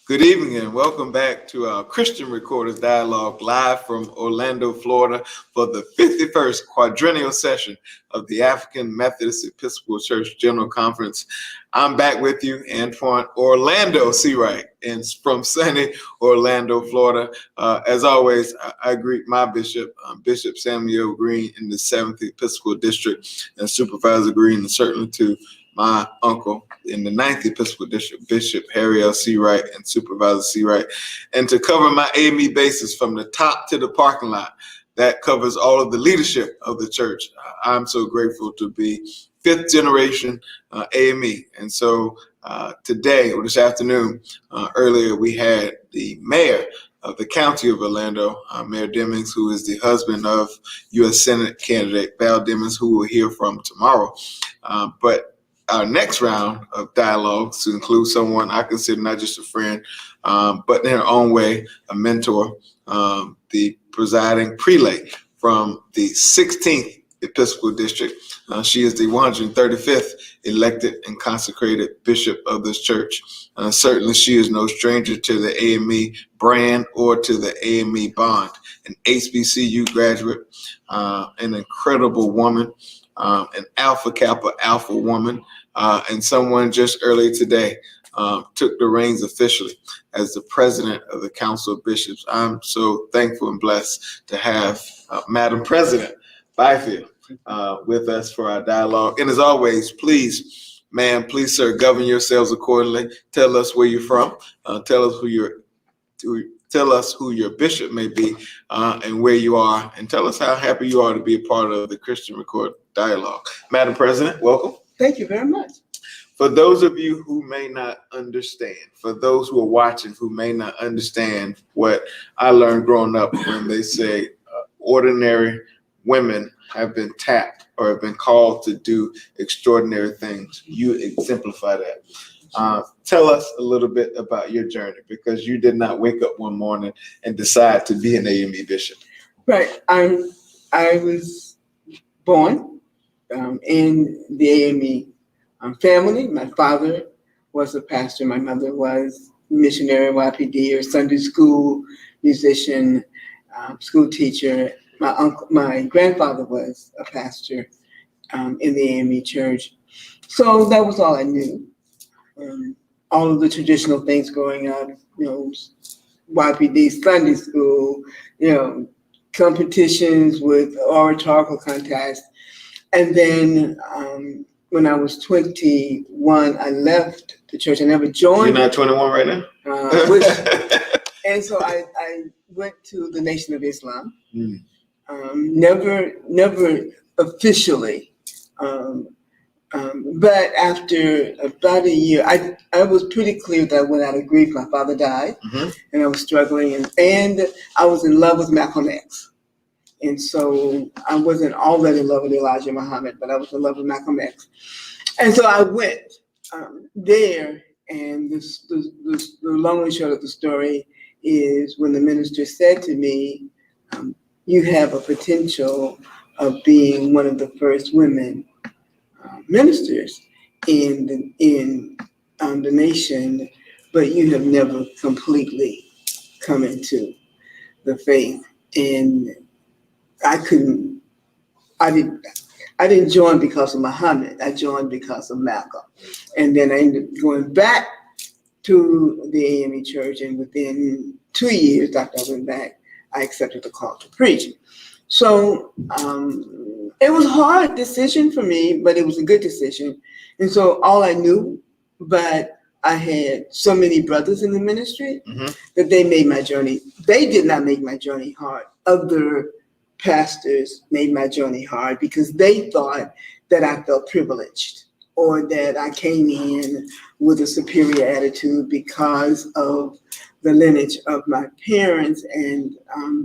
Good evening and welcome back to our Christian Recorders Dialogue live from Orlando, Florida for the 51st quadrennial session of the African Methodist Episcopal Church General Conference. I'm back with you, Antoine Orlando Seawright, and from sunny Orlando, Florida. As always, I greet my bishop, Bishop Samuel Green in the 7th Episcopal District, and Supervisor Green, and certainly to my uncle in the 9th Episcopal District, Bishop Harry L. Seawright and Supervisor Seawright. And to cover my AME basis from the top to the parking lot, that covers all of the leadership of the church. I'm so grateful to be fifth generation AME. And so today, or this afternoon, earlier, we had the mayor of the county of Orlando, Mayor Demings, who is the husband of U.S. Senate candidate Val Demings, who we'll hear from tomorrow. But our next round of dialogues to include someone I consider not just a friend, but in her own way, a mentor, the presiding prelate from the 16th Episcopal District. She is the 135th elected and consecrated bishop of this church. Certainly she is no stranger to the AME brand or to the AME bond. An HBCU graduate, an incredible woman, an Alpha Kappa Alpha woman, and someone just earlier today took the reins officially as the president of the Council of Bishops. I'm so thankful and blessed to have Madam President Byfield with us for our dialogue. And as always, please, ma'am, please, sir, govern yourselves accordingly. Tell us where you're from. Tell us who your bishop may be and where you are, and tell us how happy you are to be a part of the Christian Record Dialogue. Madam President, welcome. Thank you very much. For those of you who may not understand, for those who are watching who may not understand what I learned growing up when they say ordinary women have been tapped or have been called to do extraordinary things, you exemplify that. Tell us a little bit about your journey, because you did not wake up one morning and decide to be an AME bishop. Right. I was born in the AME family. My father was a pastor. My mother was missionary, YPD, or Sunday school musician, school teacher. My grandfather was a pastor in the AME church. So that was all I knew. All of the traditional things growing up, YPD, Sunday school, competitions with oratorical contests. And then when I was 21, I left the church. I never joined. You're not 21 right now? And so I went to the Nation of Islam. Never officially. But after about a year, I was pretty clear that I went out of grief. My father died, and I was struggling, and I was in love with Malcolm X. And so I wasn't all that in love with Elijah Muhammad, but I was in love with Malcolm X. And so I went there, and the long and short of the story is when the minister said to me, you have a potential of being one of the first women ministers in the nation, but you have never completely come into the faith. And I didn't join because of Muhammad. I joined because of Malcolm. And then I ended up going back to the AME church, and within 2 years after I went back, I accepted the call to preach. So it was a hard decision for me, but it was a good decision. And so all I knew, but I had so many brothers in the ministry that they made my journey. They did not make my journey hard. Other pastors made my journey hard because they thought that I felt privileged or that I came in with a superior attitude because of the lineage of my parents and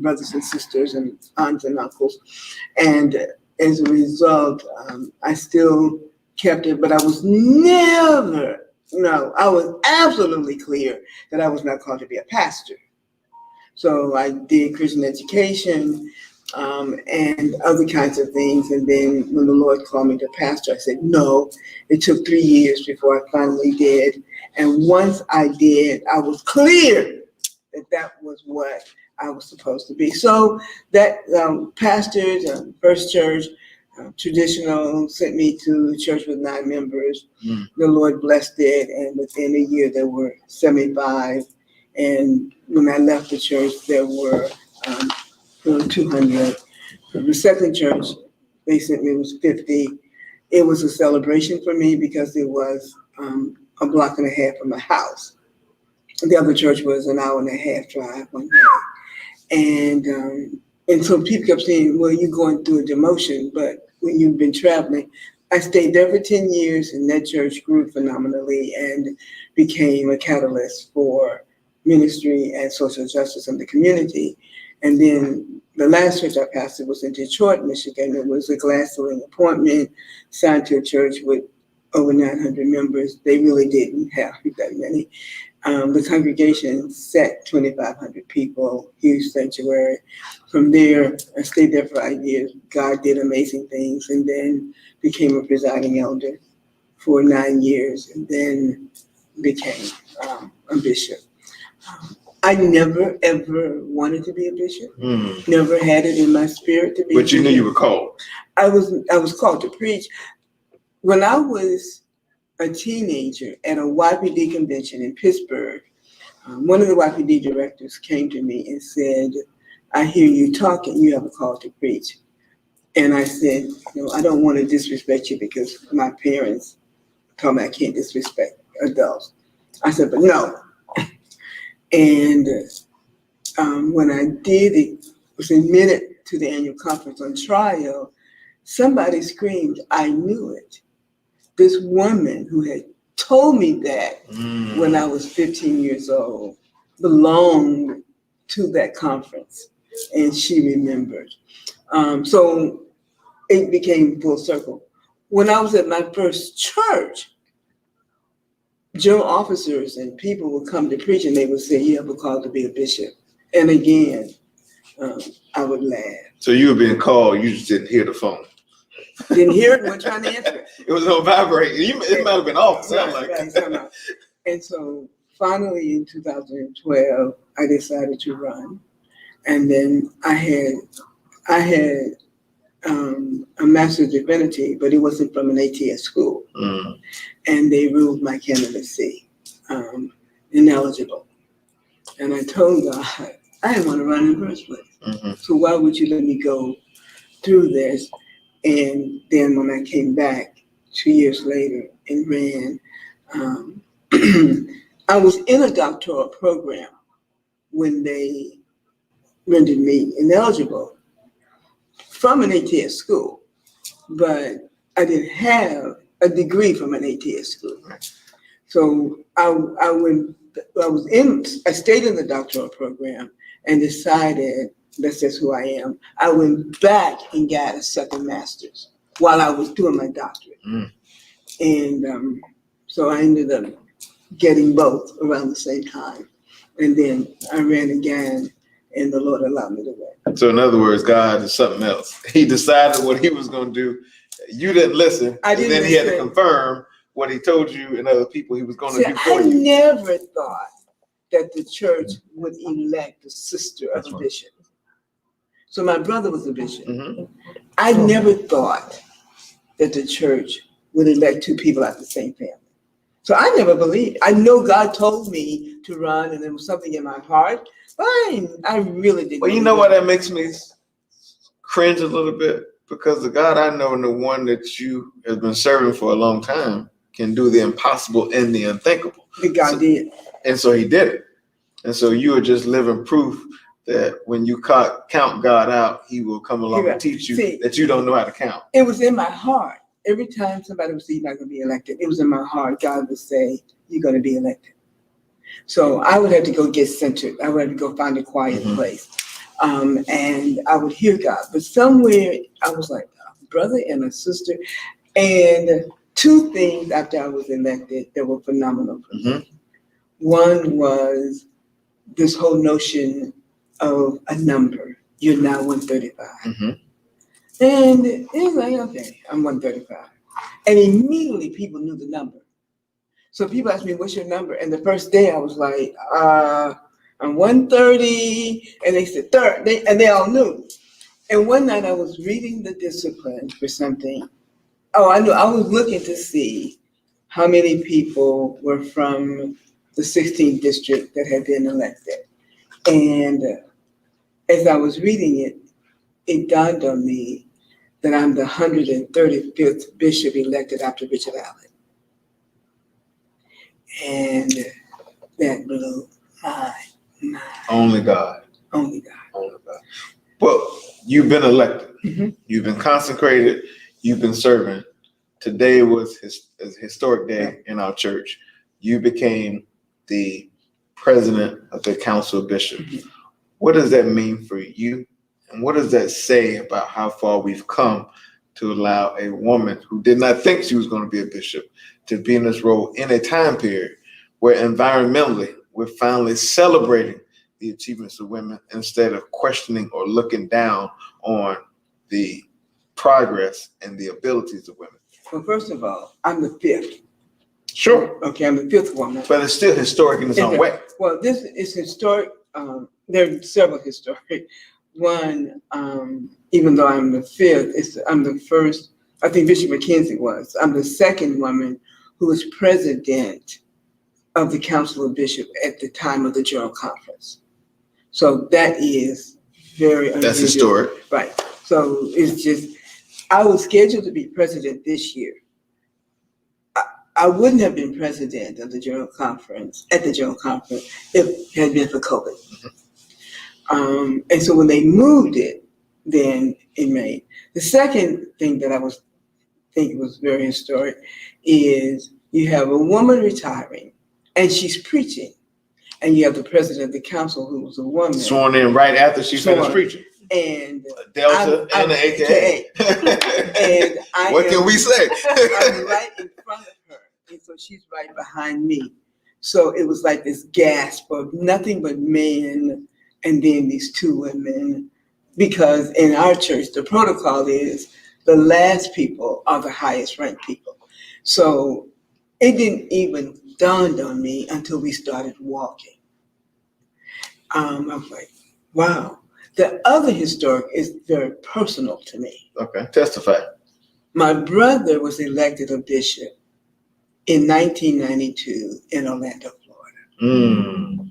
brothers and sisters and aunts and uncles. And as a result, I still kept it, but I was I was absolutely clear that I was not called to be a pastor. So I did Christian education, and other kinds of things. And then when the Lord called me to pastor, I said no. It took 3 years before I finally did. And once I did, I was clear that that was what I was supposed to be. So that pastors, First Church, traditional, sent me to a church with 9 members. The Lord blessed it, and within a year there were 75. And when I left the church, there were 200. The second church, they sent me, was 50. It was a celebration for me because it was a block and a half from my house. The other church was an hour and a half drive one day. And so people kept saying, well, you're going through a demotion, but when you've been traveling, I stayed there for 10 years, and that church grew phenomenally and became a catalyst for ministry and social justice in the community. And then the last church I pastored was in Detroit, Michigan. It was a glass ceiling appointment, signed to a church with over 900 members. They really didn't have that many. The congregation sat 2,500 people, huge sanctuary. From there, I stayed there for 5 years. God did amazing things, and then became a presiding elder for 9 years, and then became a bishop. I never, ever wanted to be a bishop. Never had it in my spirit to be. But you knew you were called. I was called to preach. When I was a teenager at a YPD convention in Pittsburgh, one of the YPD directors came to me and said, I hear you talking, you have a call to preach. And I said, no, I don't want to disrespect you because my parents told me I can't disrespect adults. I said, but no. And when I did it, was admitted to the annual conference on trial, somebody screamed, I knew it. This woman who had told me that when I was 15 years old belonged to that conference, and she remembered. So it became full circle. When I was at my first church, general officers and people would come to preach, and they would say, you have a call to be a bishop. And again, I would laugh. So you were being called, you just didn't hear the phone. Didn't hear it, wasn't trying to answer it. It was on vibrate. It might have been off, sound like. Right. And so finally in 2012, I decided to run. And then I had a Master's of Divinity, but it wasn't from an ATS school. And they ruled my candidacy ineligible. And I told God, I didn't want to run in the first place. So why would you let me go through this? And then when I came back 2 years later and ran, I was in a doctoral program when they rendered me ineligible from an ATS school, but I didn't have a degree from an ATS school. So I stayed in the doctoral program and decided that's just who I am. I went back and got a second master's while I was doing my doctorate. And so I ended up getting both around the same time. And then I ran again, and the Lord allowed me to win. So in other words, God is something else. He decided what he was going to do. You didn't listen. And then he had to confirm what he told you and other people he was going to do for you. I never thought that the church would elect a sister of a bishop. So my brother was a bishop. I never thought that the church would elect two people out of the same family. So I never believed. I know God told me to run, and there was something in my heart, but I really didn't. Well, you know what? That makes me cringe a little bit, because the God I know and the one that you have been serving for a long time can do the impossible and the unthinkable. God did. And so he did it. And so you are just living proof that when you count God out, he will come along and teach you that you don't know how to count. It was in my heart. Every time somebody would say you're not going to be elected, it was in my heart. God would say, you're going to be elected. So I would have to go get centered. I would have to go find a quiet place. And I would hear God. But somewhere I was like, a brother and a sister. And two things after I was elected that were phenomenal for me. One was this whole notion of a number. you're now 135. Mm-hmm. And it was like, okay, I'm 135. And immediately people knew the number. So people asked me, what's your number? And the first day I was like, I'm 130. And they said, third. And they all knew. And one night I was reading the discipline for something. Oh, I knew. I was looking to see how many people were from the 16th district that had been elected. And as I was reading it, it dawned on me that I'm the 135th bishop elected after Bishop Allen. And that blew my mind. Only God. Only God. Only God. Well, you've been elected. Mm-hmm. You've been consecrated. You've been serving. Today was a historic day in our church. You became the president of the Council of Bishops. Mm-hmm. What does that mean for you? And what does that say about how far we've come to allow a woman who did not think she was going to be a bishop to be in this role in a time period where environmentally we're finally celebrating the achievements of women instead of questioning or looking down on the progress and the abilities of women? Well, first of all, I'm the fifth. Sure. Okay, I'm the fifth woman. But it's still historic in its own way. Well, this is historic. There are several historic. One, even though I'm the fifth, I'm the first. I think Bishop McKenzie was. I'm the second woman who was president of the Council of Bishops at the time of the General Conference. So that is very unusual. That's historic. Right. So it's just, I was scheduled to be president this year. I wouldn't have been president of the General Conference, if it had been for COVID. And so when they moved it, then in May. The second thing that I was thinking was very historic is you have a woman retiring and she's preaching. And you have the president of the council who was a woman. Sworn in right after she finished preaching. And Delta and an AKA. And what can we say? I'm right in front of her. And so she's right behind me. So it was like this gasp of nothing but men and then these two women. Because in our church, the protocol is the last people are the highest ranked people. So it didn't even dawn on me until we started walking. I was like, wow. The other historic is very personal to me. Okay, testify. My brother was elected a bishop in 1992 in Orlando, Florida.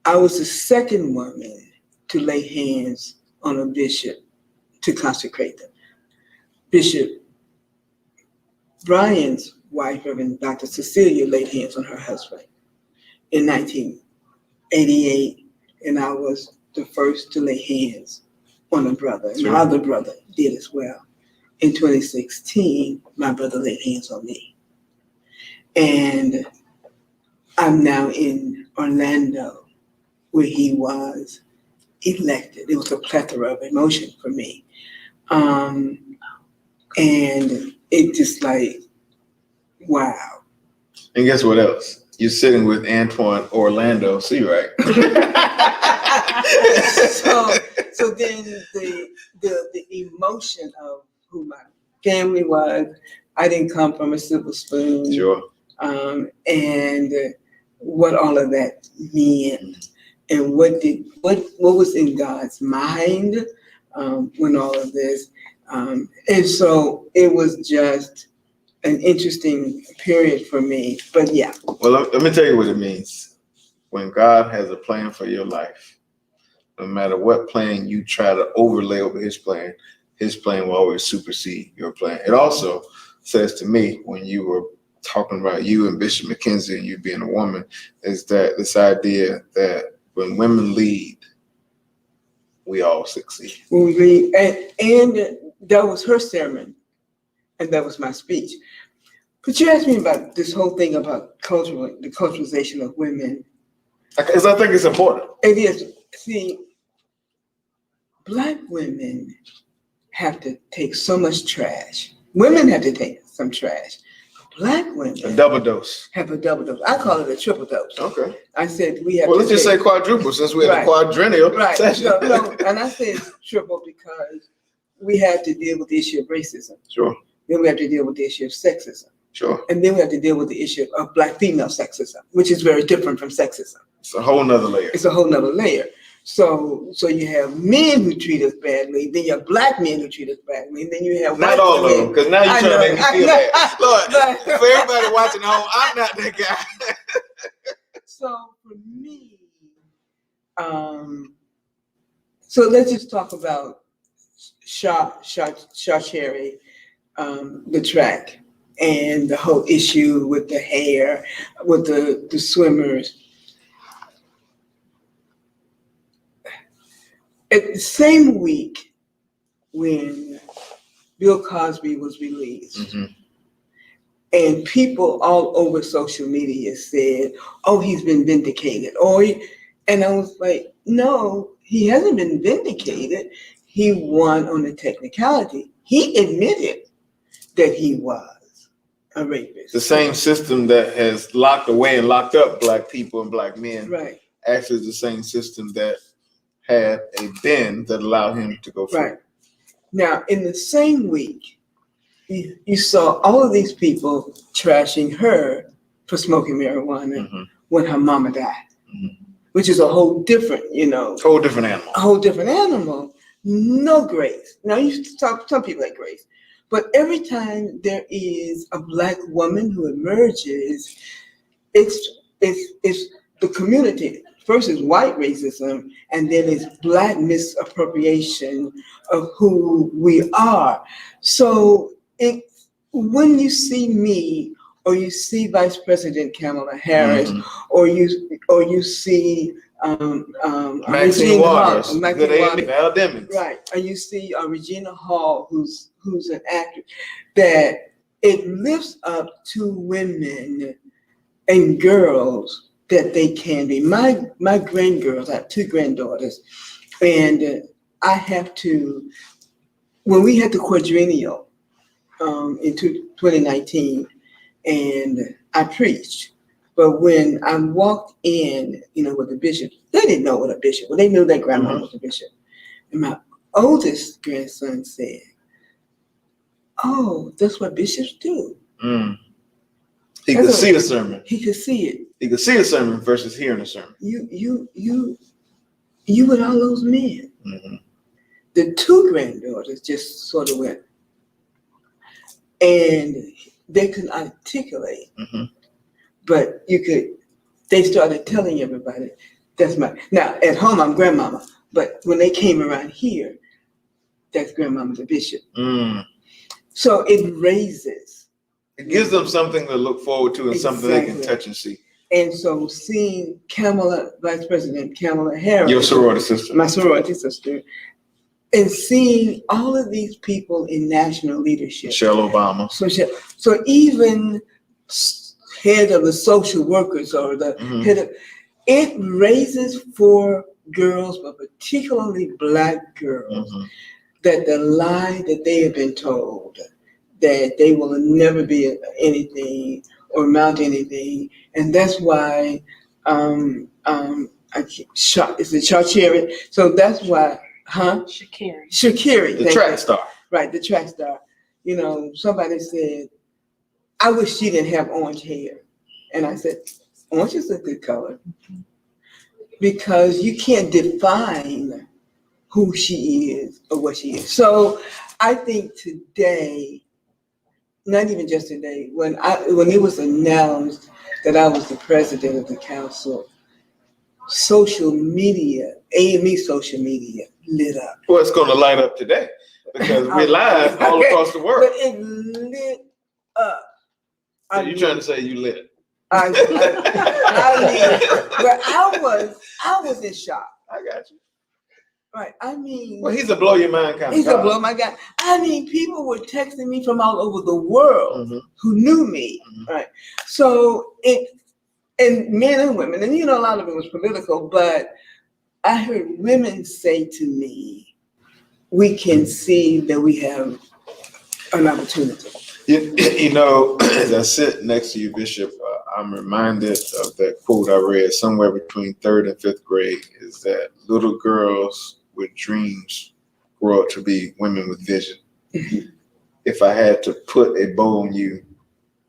I was the second woman to lay hands on a bishop to consecrate them. Bishop Brian's wife, Reverend Dr. Cecilia, laid hands on her husband in 1988, and I was the first to lay hands on a brother. And my other brother did as well. In 2016, my brother laid hands on me. And I'm now in Orlando, where he was elected. It was a plethora of emotion for me. And it just like, wow. And guess what else? You're sitting with Antoine Orlando Seawright. So then the emotion of who my family was, I didn't come from a silver spoon. Sure. And what all of that meant, and what was in God's mind when all of this, and so it was just an interesting period for me. But yeah. Well, let me tell you what it means. When God has a plan for your life, no matter what plan you try to overlay over his plan will always supersede your plan. It also says to me, when you were talking about you and Bishop McKenzie and you being a woman, is that this idea that when women lead, we all succeed. And that was her sermon, and that was my speech. But you asked me about this whole thing about the culturalization of women. Because I think it's important. It is. See, Black women have to take so much trash. Women have to take some trash black women A double dose. have a double dose. I call it a triple dose. Okay. I said we have. Well, let's just say quadruple since we're Right. in a quadrennial Right. session. No, and I say it's triple because we have to deal with the issue of racism. Sure. Then we have to deal with the issue of sexism. Sure. And then we have to deal with the issue of black female sexism, which is very different from sexism. It's a whole nother layer. It's a whole nother layer. So you have men who treat us badly, then you have black men who treat us badly, and then you have Not all of them, because now you're trying to make me feel bad. Lord, But- for everybody watching at home, I'm not that guy. So for me, so let's just talk about Cherry, the track, and the whole issue with the hair, with the swimmers. At the same week when Bill Cosby was released, Mm-hmm. and people all over social media said, "Oh, he's been vindicated." And I was like, "No, he hasn't been vindicated. He won on the technicality. He admitted that he was a rapist." The same system that has locked away and locked up black people and black men Right. actually is the same system that had a bin that allowed him to go free. Right. Now, in the same week, you saw all of these people trashing her for smoking marijuana Mm-hmm. when her mama died, Mm-hmm. which is a whole different, Whole different animal. a whole different animal. No grace. Now, some people have grace, but every time there is a black woman who emerges, it's the community. First is white racism, and then it's black misappropriation of who we are. So when you see me, or you see Vice President Kamala Harris, Mhm. or you see Maxine Regina Waters, Hall, good Val Demings. right, and you see Regina Hall, who's an actress, that it lifts up to women and girls that they can be. My grandgirls, I have two granddaughters, and I have to, when we had the quadrennial in 2019, and I preached, but when I walked in, with the bishop, they didn't know what a bishop was. They knew their grandma was a bishop. And my oldest grandson said, "Oh, that's what bishops do." Mm. He could see a sermon. He could see it. He could see a sermon versus hearing a sermon. You with all those men. Mm-hmm. The two granddaughters just sort of went, and they couldn't articulate, Mm-hmm. but they started telling everybody, now at home I'm grandmama, but when they came around here, that's grandmama the bishop. Mm. So it raises. It gives them something to look forward to and something they can Exactly. touch and see. And so seeing Vice President Kamala Harris, Your sorority sister. my sorority sister, and seeing all of these people in national leadership. Michelle Obama. So even head of the social workers or the Mhm. head of, it raises for girls, but particularly black girls, Mhm. that the lie that they have been told, that they will never be anything or amount to anything. And that's why is it Cherry? So that's why, Shakiri. The track star. Right, the track star. Somebody said, "I wish she didn't have orange hair." And I said, orange is a good color. Because you can't define who she is or what she is. So I think today, not even just today, when it was announced that I was the president of the council, social media, AME social media lit up. Well, it's going to light up today because we're live all across the world. But it lit up. So you're trying to say you lit? I was in shock. I got you. Right. I mean, Well, he's a blow your mind kind of he's guy. a blow my God. I mean, people were texting me from all over the world Mhm. who knew me. Mhm. Right. So and men and women, and a lot of it was political, but I heard women say to me, "We can see that we have an opportunity." As I sit next to you, Bishop, I'm reminded of that quote I read somewhere between 3rd and 5th grade, is that little girls with dreams grow up to be women with vision. If I had to put a bow on you,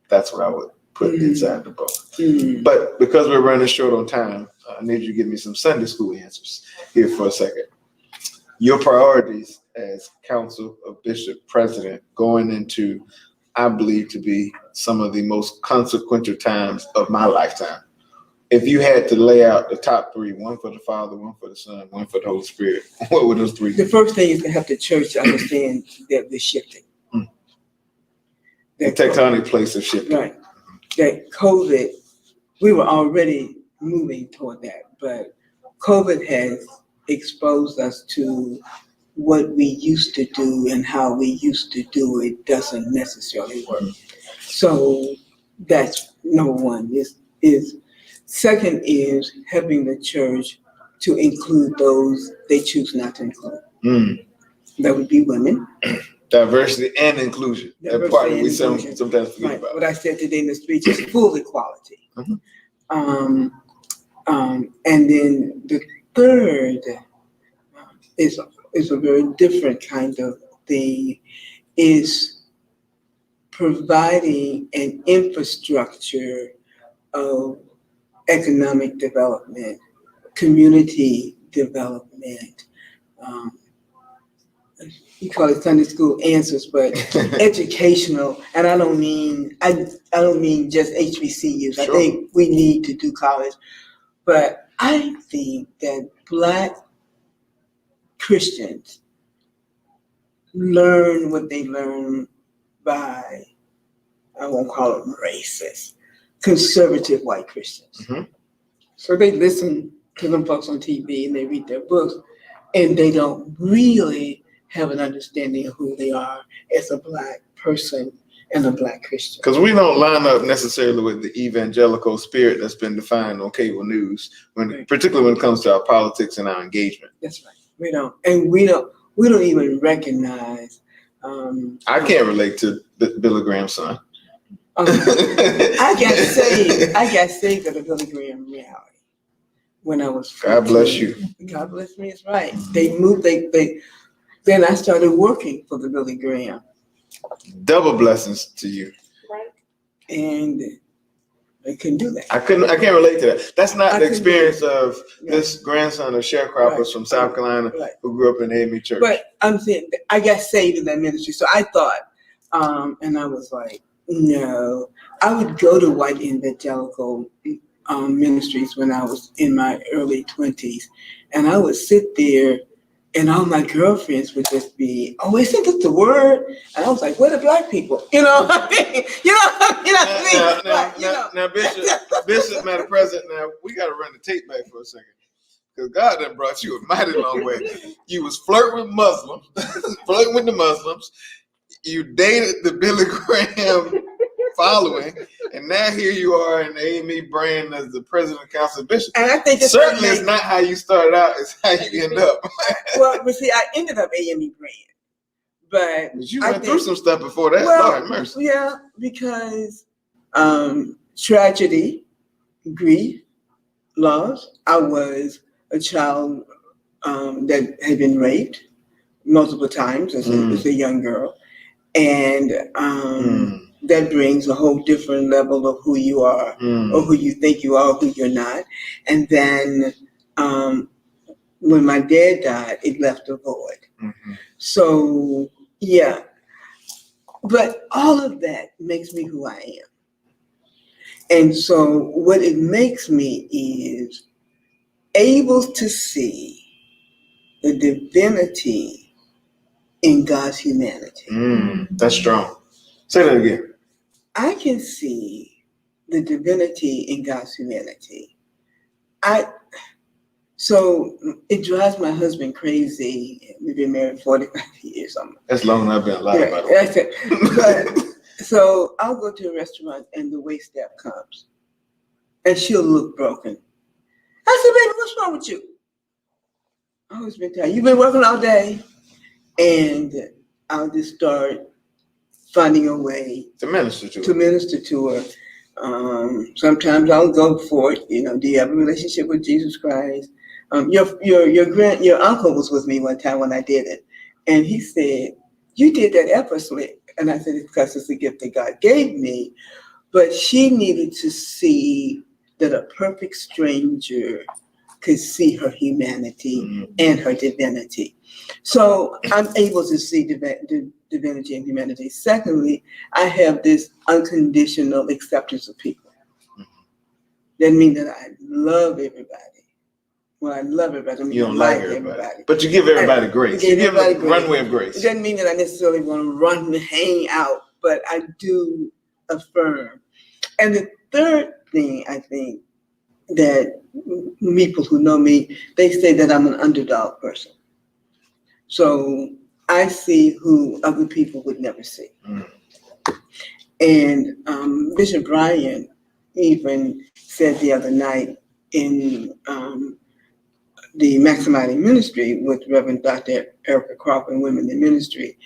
that's what I would put inside the bow. But because we're running short on time, I need you to give me some Sunday school answers here for a second. Your priorities as council of bishop president going into, I believe, to be some of the most consequential times of my lifetime. If you had to lay out the top 3, one for the Father, one for the Son, one for the Holy Spirit, what would those 3 be? The first thing is to help the church understand that we're shifting. The tectonic plates of shifting. Right. That COVID, we were already moving toward that, but COVID has exposed us to what we used to do and how we used to do it doesn't necessarily work. So that's number one. Is second is helping the church to include those they choose not to include. That would be women. Diversity and inclusion. That part we sometimes forget about. What I said today in the speech is full equality. And then the third is a very different kind of thing, is providing an infrastructure of economic development, community development. You call it Sunday school answers, but educational. And I don't mean just HBCUs. I think we need to do college, but I think that Black Christians learn what they learn by, I won't call them racist, conservative white Christians. So they listen to them folks on TV and they read their books, and they don't really have an understanding of who they are as a Black person and a Black Christian. Because we don't line up necessarily with the evangelical spirit that's been defined on cable news, particularly when it comes to our politics and our engagement. That's right. We don't, and we don't even recognize. I can't relate to Billy Graham's son. I got saved at a Billy Graham rally when I was 14. God bless you. God bless me. It's right. They moved. Then I started working for the Billy Graham. Double blessings to you. Right. And I couldn't do that. I can't relate to that. That's not the experience of this grandson of sharecroppers from South Carolina who grew up in the AME church. But I'm saying I got saved in that ministry. So I thought, and I was like, no. I would go to white evangelical ministries when I was in my early 20s. And I would sit there, and all my girlfriends would just be, oh, isn't this the word? And I was like, where are the Black people? You know what I mean? Now, Bishop, Madam President, now we got to run the tape back for a second. Because God done brought you a mighty long way. You was flirting with Muslims, flirting with the Muslims. You dated the Billy Graham following, and now here you are in the AME brand as the president of Council of Bishops. And I think certainly it's not how you started out; it's how you end up. Well, but see, I ended up AME brand, but you went through some stuff before that. Lord mercy. Yeah, because tragedy, grief, loss. I was a child that had been raped multiple times as a young girl, and that brings a whole different level of who you are, or who you think you are, or who you're not. And then when my dad died, it left a void. So, yeah. But all of that makes me who I am. And so what it makes me is able to see the divinity in God's humanity. That's strong. Say that again. I can see the divinity in God's humanity. So it drives my husband crazy. We've been married 45 years. That's longer than I've been alive, by the way. So I'll go to a restaurant and the waitstaff comes and she'll look broken. I said, baby, what's wrong with you? I always been tired. You've been working all day. And I'll just start finding a way to minister to her. Sometimes I'll go for it. Do you have a relationship with Jesus Christ? Your uncle was with me one time when I did it, and he said, "You did that effortlessly," and I said, "It's because it's a gift that God gave me." But she needed to see that a perfect stranger could see her humanity and her divinity. So I'm able to see divinity and humanity. Secondly, I have this unconditional acceptance of people. That means that I love everybody. Well, I love everybody. I mean, you don't like everybody. But you give everybody grace. You give them a runway of grace. It doesn't mean that I necessarily want to run and hang out, but I do affirm. And the third thing, I think, that people who know me, they say that I'm an underdog person. So I see who other people would never see. And Bishop Bryan even said the other night in the Maximizing Ministry with Reverend Dr. Erica Crawford and Women in Ministry,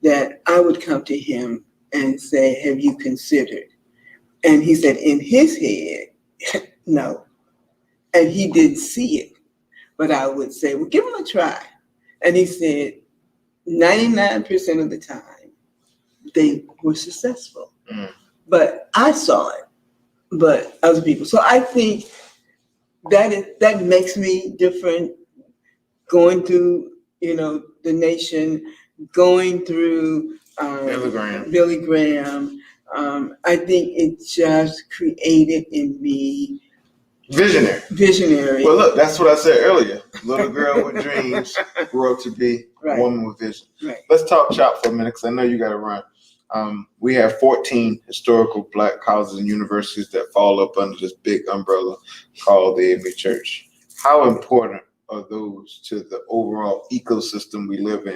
that I would come to him and say, "Have you considered?" And he said in his head, no. And he didn't see it. But I would say, "Well, give him a try." And he said, 99% of the time, they were successful. But I saw it, but other people. So I think that makes me different, going through, the nation, going through Billy Graham. I think it just created in me visionary. Well, look, that's what I said earlier. Little girl with dreams grew up to be a woman with vision. Right. Let's talk CHOP for a minute, because I know you got to run. We have 14 historical Black colleges and universities that fall up under this big umbrella called the AME Church. How important are those to the overall ecosystem we live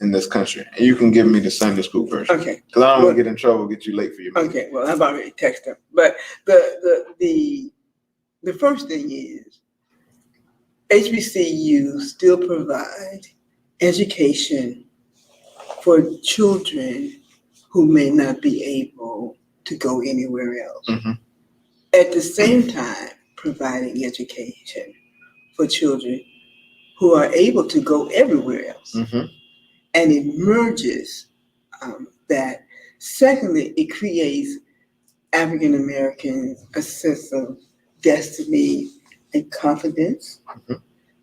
in this country? And you can give me the Sunday school version. Okay. Because I don't want to get in trouble, get you late for your meeting. Okay, well, I've already texted them. But the first thing is HBCUs still provide education for children who may not be able to go anywhere else. At the same time, providing education for children who are able to go everywhere else. And it merges that. Secondly, it creates African Americans a sense of destiny and confidence,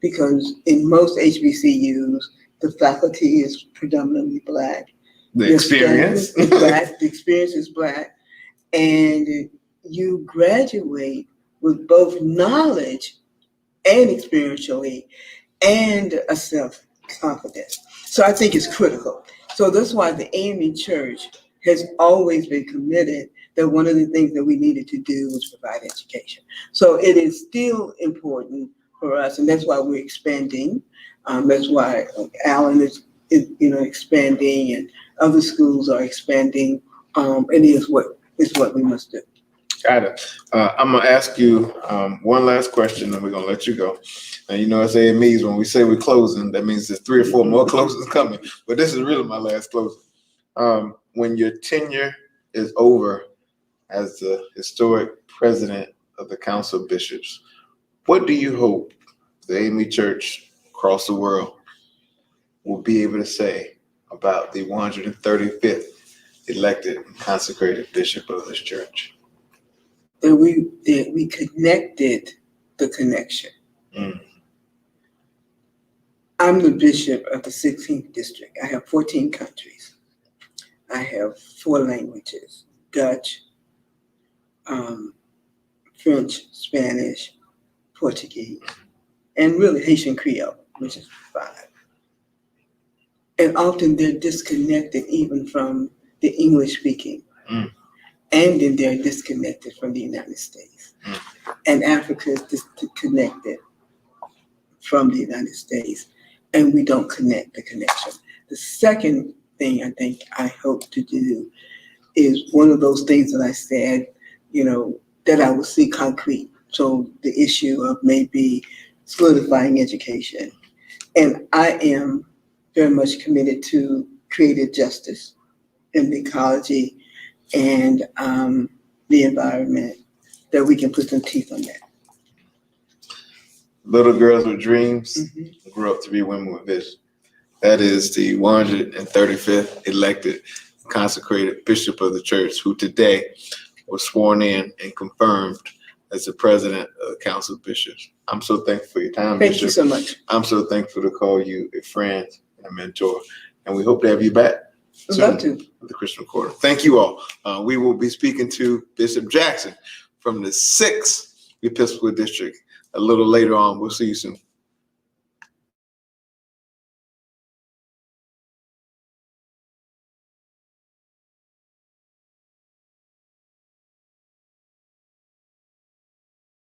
because in most HBCUs, the faculty is predominantly Black. The experience is Black. The experience is Black, and you graduate with both knowledge and experientially, and a self-confidence. So I think it's critical. So that's why the AME Church has always been committed that one of the things that we needed to do was provide education. So it is still important for us, and that's why we're expanding. That's why Allen is expanding, and other schools are expanding. It is what we must do. Got it. I'm gonna ask you one last question, and we're gonna let you go. And it's AMEs, when we say we're closing, that means there's 3 or 4 more closings coming. But this is really my last closing. When your tenure is over as the historic president of the Council of Bishops, what do you hope the AME Church across the world will be able to say about the 135th elected and consecrated bishop of this church? That we connected the connection. I'm the bishop of the 16th district. I have 14 countries. I have 4 languages: Dutch, French, Spanish, Portuguese, and really Haitian Creole, which is 5. And often they're disconnected even from the English speaking. And then they're disconnected from the United States. And Africa is disconnected from the United States, and we don't connect the connection. The second thing I think I hope to do is one of those things that I said, that I will see concrete. So the issue of maybe solidifying education. And I am very much committed to creative justice in the ecology and the environment, that we can put some teeth on that. Little girls with dreams grew up to be women with vision. That is the 135th elected, consecrated bishop of the church, who today was sworn in and confirmed as the president of the Council of Bishops. I'm so thankful for your time, Thank Bishop. you so much. I'm so thankful to call you a friend and a mentor, and we hope to have you back I'd soon love to. with the Christian Recorder. Thank you all. We will be speaking to Bishop Jackson from the 6th Episcopal District a little later on. We'll see you soon.